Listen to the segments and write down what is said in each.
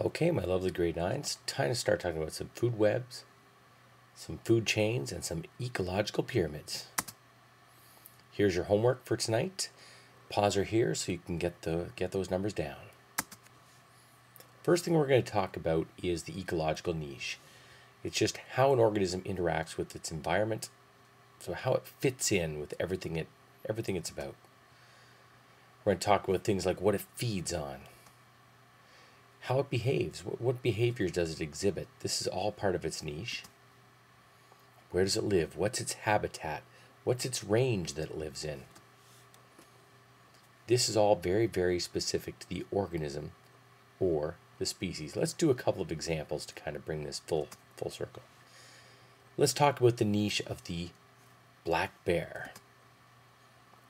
Okay, my lovely grade 9s, time to start talking about some food webs, some food chains, and some ecological pyramids. Here's your homework for tonight. Pause her here so you can get those numbers down. First thing we're going to talk about is the ecological niche. It's just how an organism interacts with its environment, so how it fits in with everything it's about. We're going to talk about things like what it feeds on, how it behaves, what behaviors does it exhibit. This is all part of its niche. Where does it live? What's its habitat? What's its range that it lives in? This is all very, very specific to the organism or the species. Let's do a couple of examples to kind of bring this full circle. Let's talk about the niche of the black bear.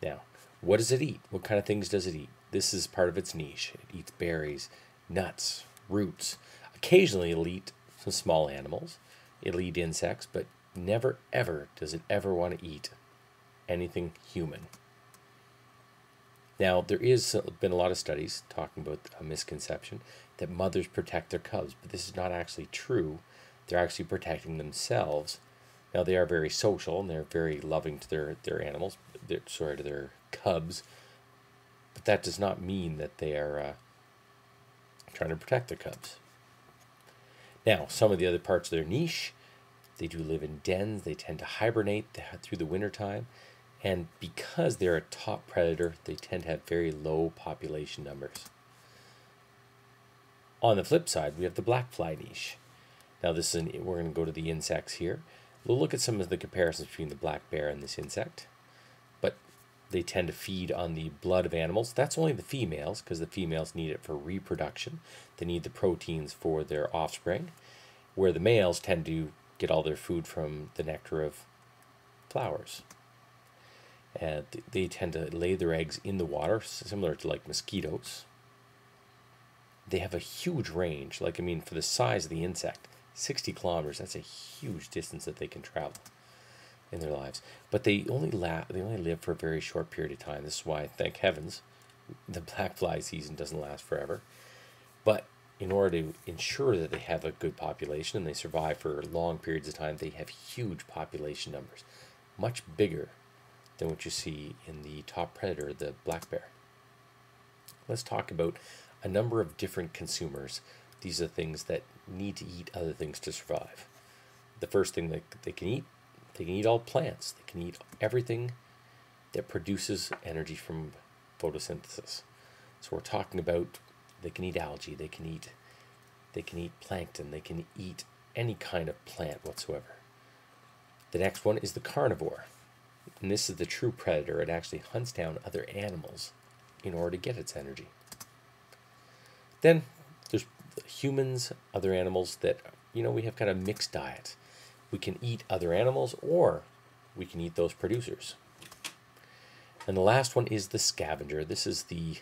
Now, what does it eat? What kind of things does it eat? This is part of its niche. It eats berries, nuts, roots. Occasionally it'll eat some small animals. It'll eat insects, but never ever does it ever want to eat anything human. Now, there is been a lot of studies talking about a misconception that mothers protect their cubs, but this is not actually true. They're actually protecting themselves. Now, they are very social and they're very loving to their animals, to their cubs, but that does not mean that they are trying to protect their cubs. Now, some of the other parts of their niche, they do live in dens. They tend to hibernate through the wintertime. And because they're a top predator, they tend to have very low population numbers. On the flip side, we have the black fly niche. Now, we're going to go to the insects here. We'll look at some of the comparisons between the black bear and this insect. But they tend to feed on the blood of animals. That's only the females, because the females need it for reproduction. They need the proteins for their offspring, where the males tend to get all their food from the nectar of flowers. And they tend to lay their eggs in the water, similar to like mosquitoes. They have a huge range. For the size of the insect, 60 kilometers, that's a huge distance that they can travel in their lives. But they only live for a very short period of time. This is why, thank heavens, the black fly season doesn't last forever. But in order to ensure that they have a good population and they survive for long periods of time, they have huge population numbers, much bigger than what you see in the top predator, the black bear. Let's talk about a number of different consumers. These are things that need to eat other things to survive. The first thing that they can eat all plants. They can eat everything that produces energy from photosynthesis. So we're talking about they can eat algae, they can eat plankton, they can eat any kind of plant whatsoever. The next one is the carnivore. And this is the true predator. It actually hunts down other animals in order to get its energy. Then there's humans, other animals that, we have kind of mixed diet. We can eat other animals or we can eat those producers. And the last one is the scavenger. This is the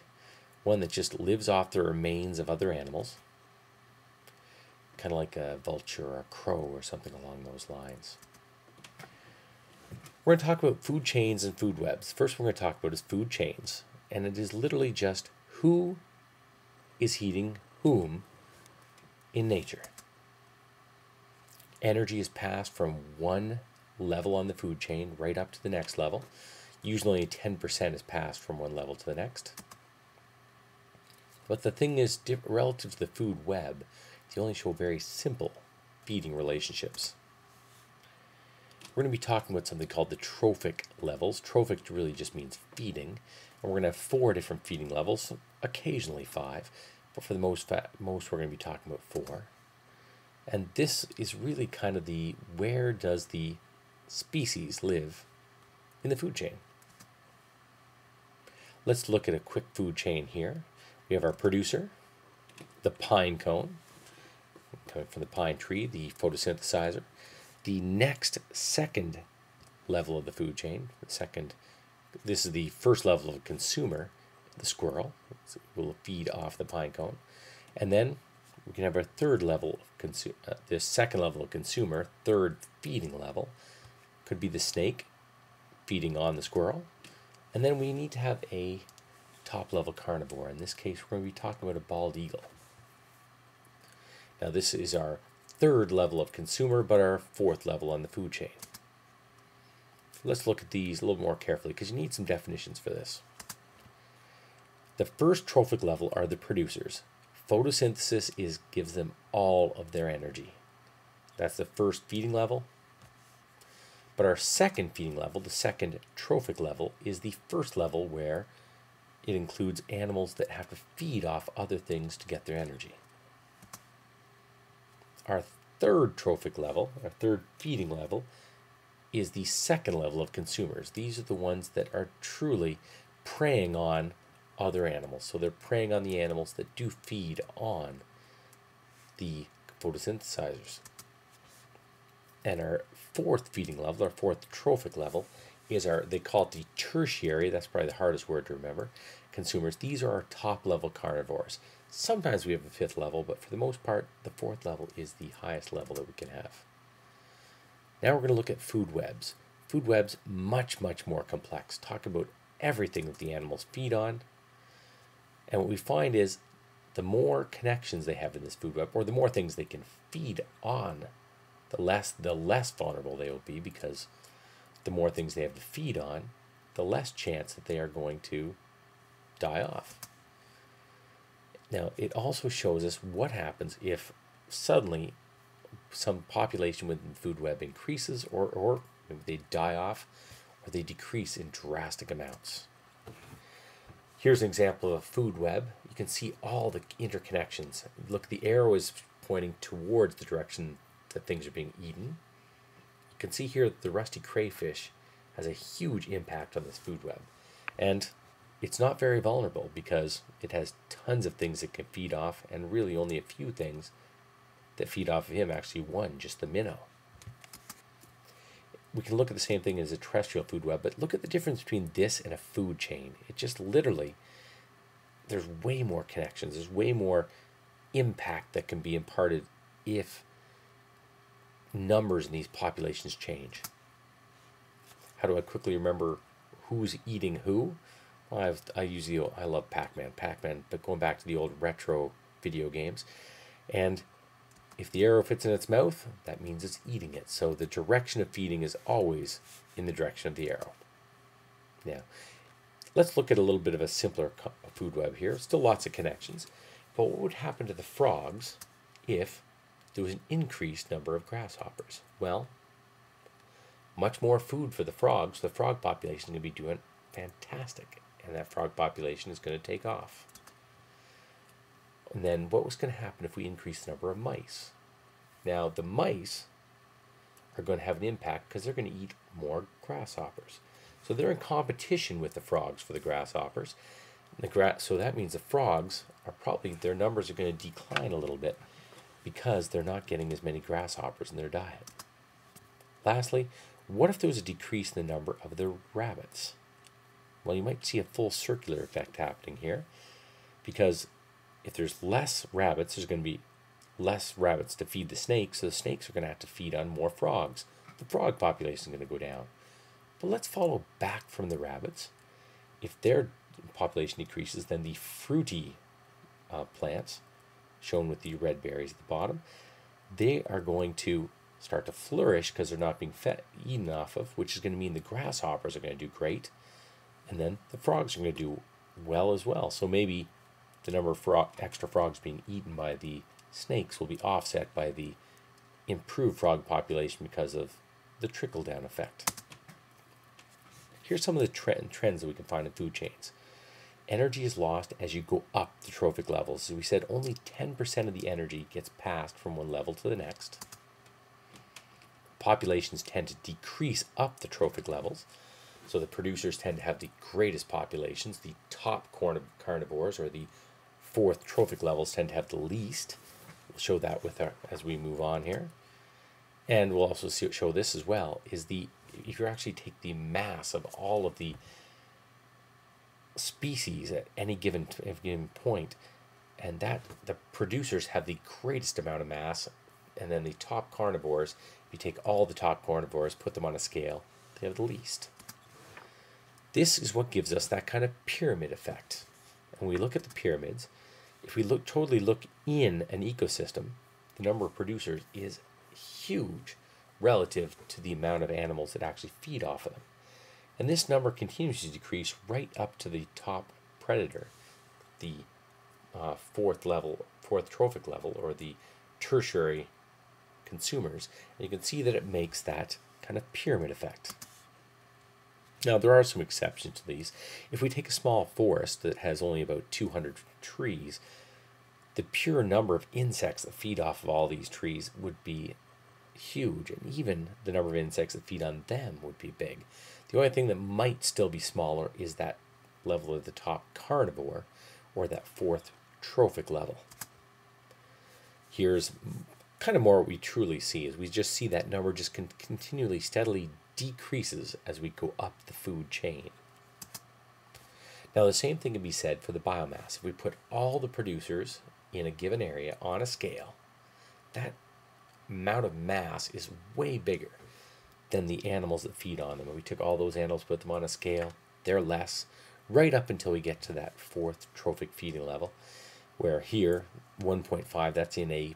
one that just lives off the remains of other animals. Kind of like a vulture or a crow or something along those lines. We're going to talk about food chains and food webs. First we're going to talk about is food chains. And it is literally just who is eating whom in nature. Energy is passed from one level on the food chain right up to the next level. Usually only 10% is passed from one level to the next. But the thing is, relative to the food web, they only show very simple feeding relationships. We're going to be talking about something called the trophic levels. Trophic really just means feeding. And we're going to have 4 different feeding levels, occasionally 5. But for the most we're going to be talking about 4. And this is really kind of where does the species live in the food chain. Let's look at a quick food chain here. We have our producer, the pine cone, coming from the pine tree, the photosynthesizer. The next second level of the food chain, this is the first level of consumer, the squirrel, will feed off the pine cone. And then we can have our third level of the second level of consumer, third feeding level, could be the snake feeding on the squirrel. And then we need to have a top level carnivore. In this case, we're going to be talking about a bald eagle. Now this is our third level of consumer, but our fourth level on the food chain. Let's look at these a little more carefully because you need some definitions for this. The first trophic level are the producers. Photosynthesis gives them all of their energy. That's the first feeding level. But our second feeding level, the second trophic level, is the first level where it includes animals that have to feed off other things to get their energy. Our third trophic level, our third feeding level, is the second level of consumers. These are the ones that are truly preying on other animals. So they're preying on the animals that do feed on the photosynthesizers. And our fourth feeding level, our fourth trophic level, is they call it the tertiary, that's probably the hardest word to remember, consumers. These are our top level carnivores. Sometimes we have a fifth level, but for the most part, the fourth level is the highest level that we can have. Now we're going to look at food webs. Food webs, much, much more complex. Talk about everything that the animals feed on. And what we find is the more connections they have in this food web, or the more things they can feed on, the less vulnerable they will be, because the more things they have to feed on, the less chance that they are going to die off. Now, it also shows us what happens if suddenly some population within the food web increases, or maybe they die off, or they decrease in drastic amounts. Here's an example of a food web. You can see all the interconnections. Look, the arrow is pointing towards the direction that things are being eaten. You can see here that the rusty crayfish has a huge impact on this food web. And it's not very vulnerable because it has tons of things it can feed off, and really only a few things that feed off of him, actually one, just the minnow. We can look at the same thing as a terrestrial food web, but look at the difference between this and a food chain. It just literally, there's way more connections, there's way more impact that can be imparted if numbers in these populations change. How do I quickly remember who's eating who? Well, I love Pac-Man, but going back to the old retro video games, and if the arrow fits in its mouth, that means it's eating it. So the direction of feeding is always in the direction of the arrow. Now, let's look at a little bit of a simpler food web here. Still lots of connections. But what would happen to the frogs if there was an increased number of grasshoppers? Well, much more food for the frogs. The frog population is going to be doing fantastic. And that frog population is going to take off. And then what was going to happen if we increase the number of mice? Now, the mice are going to have an impact because they're going to eat more grasshoppers. So they're in competition with the frogs for the grasshoppers. So that means the frogs are probably, their numbers are going to decline a little bit because they're not getting as many grasshoppers in their diet. Lastly, what if there was a decrease in the number of the rabbits? Well, you might see a full circular effect happening here, because if there's less rabbits, there's going to be less rabbits to feed the snakes, so the snakes are going to have to feed on more frogs. The frog population is going to go down. But let's follow back from the rabbits. If their population decreases, then the fruity plants, shown with the red berries at the bottom, they are going to start to flourish because they're not being eaten off of, which is going to mean the grasshoppers are going to do great, and then the frogs are going to do well as well. So maybe the number of extra frogs being eaten by the snakes will be offset by the improved frog population because of the trickle-down effect. Here's some of the trends that we can find in food chains. Energy is lost as you go up the trophic levels. As we said, only 10% of the energy gets passed from one level to the next. Populations tend to decrease up the trophic levels. So the producers tend to have the greatest populations. The top carnivores, or the fourth trophic levels, tend to have the least. We'll show that as we move on here. And we'll also show this as well, is if you actually take the mass of all of the species at any given point, and that the producers have the greatest amount of mass, and then the top carnivores, if you take all the top carnivores, put them on a scale, they have the least. This is what gives us that kind of pyramid effect. And we look at the pyramids. If we totally look in an ecosystem, the number of producers is huge relative to the amount of animals that actually feed off of them. And this number continues to decrease right up to the top predator, the fourth trophic level, or the tertiary consumers. And you can see that it makes that kind of pyramid effect. Now, there are some exceptions to these. If we take a small forest that has only about 200 trees, the pure number of insects that feed off of all these trees would be huge, and even the number of insects that feed on them would be big. The only thing that might still be smaller is that level of the top carnivore, or that fourth trophic level. Here's kind of more what we truly see, is we just see that number just continually, steadily decreases as we go up the food chain. Now, the same thing can be said for the biomass. If we put all the producers in a given area on a scale, that amount of mass is way bigger than the animals that feed on them. If we took all those animals, put them on a scale, they're less, right up until we get to that fourth trophic feeding level, where here, 1.5, that's in a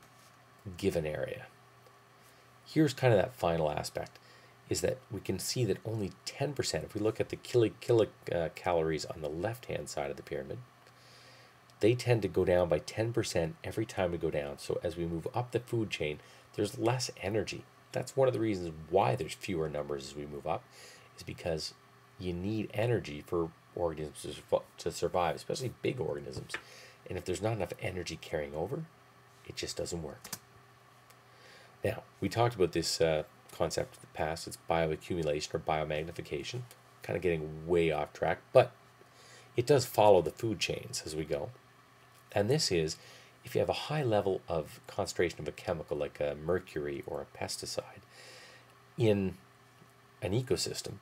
given area. Here's kind of that final aspect, is that we can see that only 10%, if we look at the kilocalories on the left-hand side of the pyramid, they tend to go down by 10% every time we go down. So as we move up the food chain, there's less energy. That's one of the reasons why there's fewer numbers as we move up, is because you need energy for organisms to survive, especially big organisms. And if there's not enough energy carrying over, it just doesn't work. Now, we talked about this concept in the past. It's bioaccumulation or biomagnification. Kind of getting way off track, but it does follow the food chains as we go. And this is, if you have a high level of concentration of a chemical like a mercury or a pesticide in an ecosystem,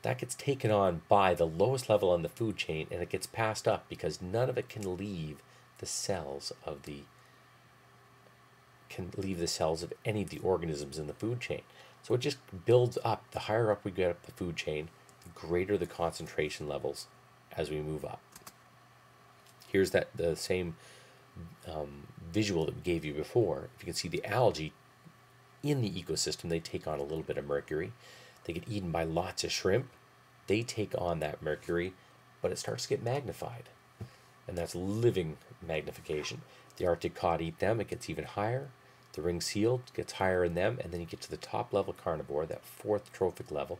that gets taken on by the lowest level on the food chain, and it gets passed up because none of it can leave the cells of any of the organisms in the food chain. So it just builds up. The higher up we get up the food chain, the greater the concentration levels as we move up. Here's the same visual that we gave you before. If you can see the algae in the ecosystem, they take on a little bit of mercury. They get eaten by lots of shrimp. They take on that mercury, but it starts to get magnified. And that's living magnification. The Arctic cod eat them, it gets even higher. The ring seal gets higher in them, and then you get to the top level carnivore, that fourth trophic level.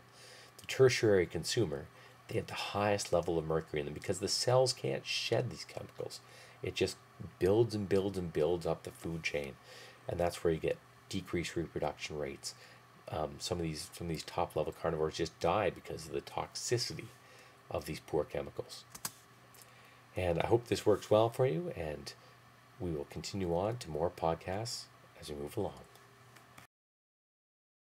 The tertiary consumer, they have the highest level of mercury in them because the cells can't shed these chemicals. It just builds and builds and builds up the food chain, and that's where you get decreased reproduction rates. Some of these top level carnivores just die because of the toxicity of these poor chemicals. And I hope this works well for you, and we will continue on to more podcasts as we move along.